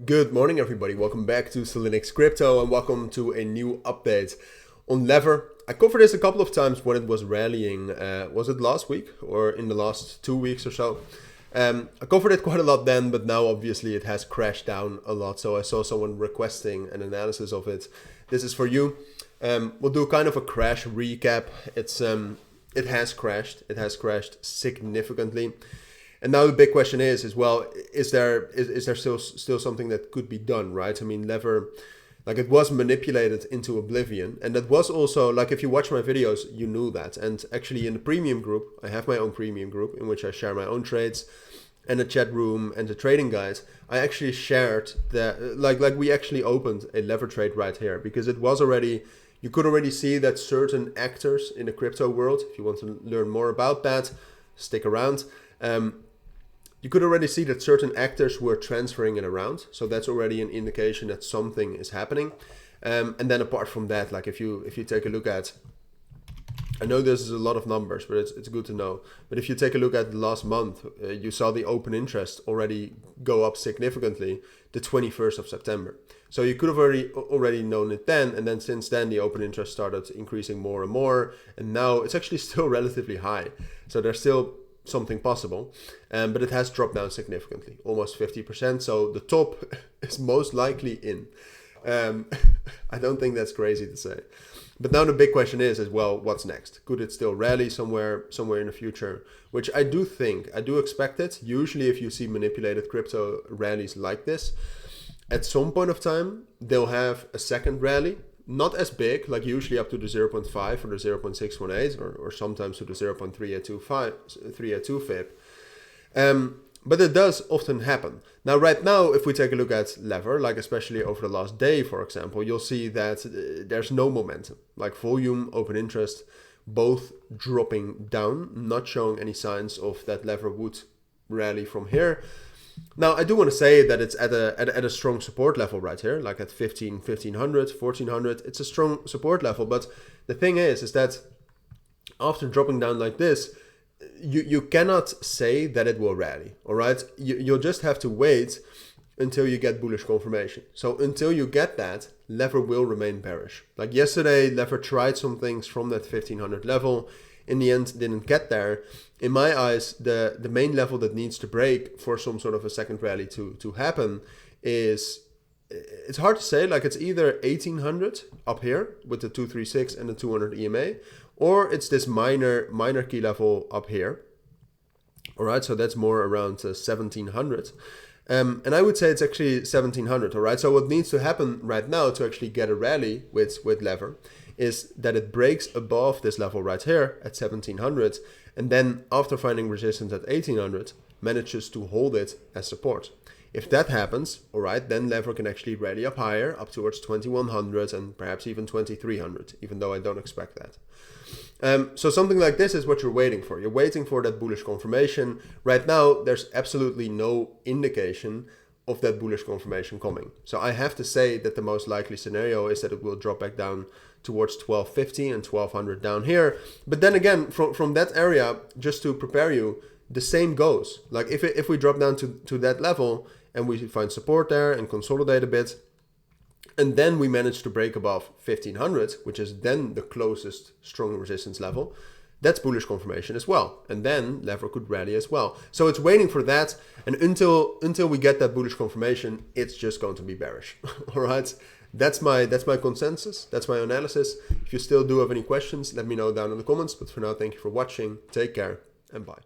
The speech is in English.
Good morning, everybody. Welcome back to Cilinix Crypto and welcome to a new update on Lever. I covered this a couple of times when it was rallying. Was it last week or in the last 2 weeks or so? I covered it quite a lot then, but now obviously it has crashed down a lot. So I saw someone requesting an analysis of it. This is for you. We'll do kind of a crash recap. It has crashed. It has crashed significantly. And now the big question is well, is there still something that could be done, right? I mean, Lever, like, it was manipulated into oblivion. And that was also, like, if you watch my videos, you knew that. And actually in the premium group, I have my own premium group in which I share my own trades and the chat room and the trading guides. I actually shared that, like we actually opened a Lever trade right here because it was already, you could already see that certain actors in the crypto world, if you want to learn more about that, stick around. You could already see that certain actors were transferring it around. So that's already an indication that something is happening. And then apart from that, like if you take a look at, I know this is a lot of numbers, but it's good to know. But if you take a look at the last month, you saw the open interest already go up significantly the 21st of September. So you could have already known it then. And then since then, the open interest started increasing more and more. And now it's actually still relatively high. So there's still something possible, but it has dropped down significantly, almost 50%. So the top is most likely in. I don't think that's crazy to say. But now the big question is well, what's next? Could it still rally somewhere in the future? Which I do expect it. Usually if you see manipulated crypto rallies like this, at some point of time, they'll have a second rally. Not as big, like usually up to the 0.5 or the 0.618 or sometimes to the 0.382 FIB. But it does often happen. Now, right now, if we take a look at Lever, like especially over the last day, for example, you'll see that there's no momentum. Like volume, open interest, both dropping down, not showing any signs of that Lever would rally from here. Now, I do want to say that it's at a strong support level right here, like at 1500, 1400. It's a strong support level. But the thing is that after dropping down like this, you cannot say that it will rally, all right? You'll just have to wait until you get bullish confirmation. So until you get that, Lever will remain bearish. Like yesterday, Lever tried some things from that 1500 level. In the end, didn't get there. In my eyes, the main level that needs to break for some sort of a second rally to happen is, it's hard to say, like it's either 1800 up here with the 236 and the 200 EMA, or it's this minor key level up here. All right, so that's more around 1700. And I would say it's actually 1700, all right? So what needs to happen right now to actually get a rally with Lever is that it breaks above this level right here at 1700, and then after finding resistance at 1800, manages to hold it as support. If that happens, all right, then Lever can actually rally up higher, up towards 2100 and perhaps even 2300, even though I don't expect that. So something like this is what you're waiting for. You're waiting for that bullish confirmation. Right now, there's absolutely no indication of that bullish confirmation coming. So I have to say that the most likely scenario is that it will drop back down towards 1250 and 1200 down here. But then again, from that area, just to prepare you, the same goes. Like if we drop down to that level and we find support there and consolidate a bit, and then we manage to break above 1500, which is then the closest strong resistance level, that's bullish confirmation as well. And then Lever could rally as well. So it's waiting for that. And until we get that bullish confirmation, it's just going to be bearish. All right. That's my consensus. That's my analysis. If you still do have any questions, let me know down in the comments. But for now, thank you for watching. Take care and bye.